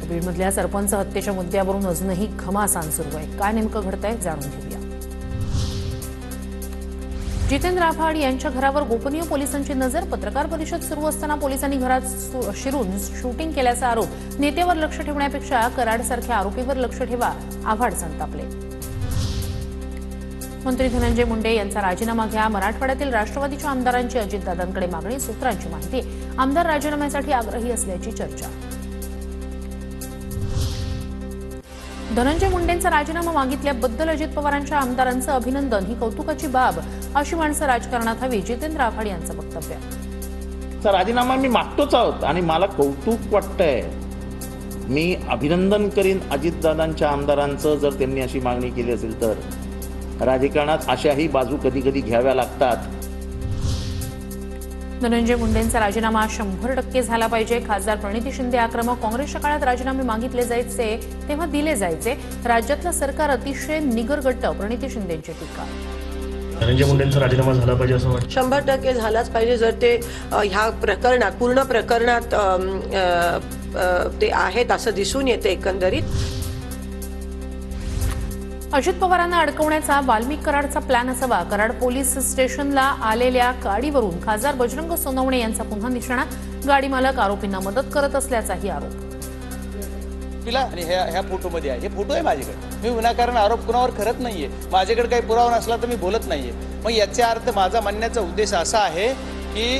बीडमधल्या सरपंच हत्येच्या मुद्द्यावरून अजूनही घमासान सुरू आहे। काय नेमकं घडतंय जाणून घेऊया। जितेंद्र आव्हाड यांच्या घरावर गोपनीय पोलिसांची नजर। पत्रकार परिषद सुरू असताना पोलिसांनी घरात शिरून शूटिंग केल्याचा आरोप। नेत्यावर लक्ष ठेवण्यापेक्षा कराडसारख्या आरोपीवर लक्ष ठेवा, आव्हाड संतापले। मंत्री धनंजय मुंडे यांचा राजीनामा घ्या। मराठवाड्यातील राष्ट्रवादीच्या आमदारांची अजितदादांकडे मागणी। सूत्रांची माहिती, आमदार राजीनाम्यासाठी आग्रही असल्याची चर्चा। धनंजय मुंडेंचा राजीनामा मागितल्याबद्दल अजित पवारांच्या आमदारांचं अभिनंदन ही कौतुकाची बाब, अशी माणसं राजकारणात हवी, जितेंद्र आव्हाड यांचं वक्तव्य। राजीनामा मी मागतोच आहोत आणि मला कौतुक वाटतंय। मी अभिनंदन करीन अजितदादांच्या आमदारांचं जर त्यांनी अशी मागणी केली असेल तर। राजकारणात अशाही बाजू कधी कधी घ्याव्या लागतात। धनंजय मुंडेंचा राजीनामा 100% झाला पाहिजे। खासदार प्रणिती शिंदे आक्रमक। काँग्रेसच्या काळात राजीनामे मागितले जायचे तेव्हा दिले जायचे। राज्यातलं सरकार अतिशय निगरगट्ट, प्रणिती शिंदेंची टीका। धनंजय मुंडेंचा राजीनामा झाला पाहिजे असं वाटतं। 100% झालाच पाहिजे। जर ते ह्या प्रकरणात पूर्ण प्रकरणात ते आहेत असं दिसून येते एकंदरीत। अजित पवारांना अडकवण्याचा वाल्मिक कराडचा प्लॅन असावा। कराड पोलीस स्टेशनला आलेल्या गाडीवरून खासदार बजरंग सोनवणे यांचा पुन्हा निशाणा। गाडी मालक आरोपींना मदत करत असल्याचाही आरोप। आणि ह्या फोटोमध्ये आहे, हे फोटो आहे माझ्याकडे। मी विनाकारण आरोप कुणावर करत नाहीये। माझ्याकडे काही पुरावा नसला तर मी बोलत नाहीये। मग याचा अर्थ माझा म्हणण्याचा उद्देश असा आहे की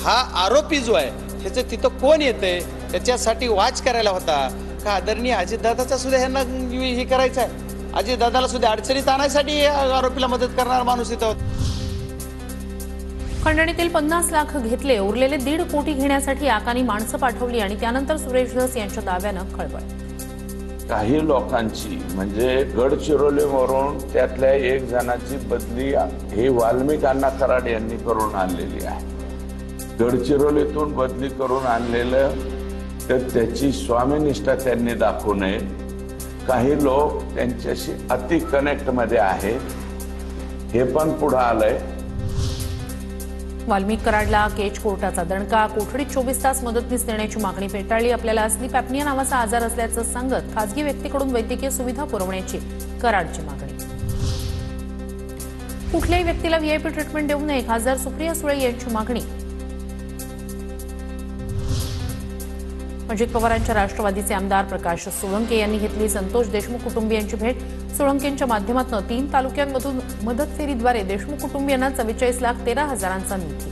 हा आरोपी जो आहे त्याचं तिथं कोण येते त्याच्यासाठी वाच करायला होता का आदरणीय अजितदादाचा सुद्धा ह्यांना हे करायचं आहे। अजितदादाला सुद्धा अडचणीत आणण्यासाठी आरोपीला मदत करणारा माणूस इथं। खंडणीतील 50 लाख घेतले, उरलेले 1.5 कोटी घेण्यासाठी आकानी माणसं पाठवली आणि त्यानंतर सुरेश धस यांच्या दाव्यानं खळबळ। काही लोकांची म्हणजे गडचिरोलीवरून त्यातल्या एक जणाची बदली ही वाल्मिक अण्णा कराड यांनी करून आणलेली आहे। गडचिरोलीतून बदली करून आणलेलं तर त्याची स्वामीनिष्ठा त्यांनी दाखवू नये। काही लोक त्यांच्याशी अति कनेक्ट मध्ये आहेत, हे पण पुढे आलंय। वाल्मिक कराडला केज कोर्टाचा दणका। कोठडीत 24 तास मदतनीस देण्याची मागणी फेटाळली। आपल्याला स्लीप ॲपनिया नावाचा आजार असल्याचं सांगत खासगी व्यक्तीकडून वैद्यकीय सुविधा पुरवण्याची कराडची मागणी। कुठल्याही व्यक्तीला व्हीआयपी ट्रीटमेंट देऊ नये, खासदार सुप्रिया सुळे यांची मागणी। अजित पवारांच्या राष्ट्रवादीचे आमदार प्रकाश सोळंके यांनी घेतली संतोष देशमुख कुटुंबियांची भेट। सोळंकेंच्या माध्यमातून 3 तालुक्यांमधून मदत फेरीद्वारे देशमुख कुटुंबियांना 44,13,000चा निधी।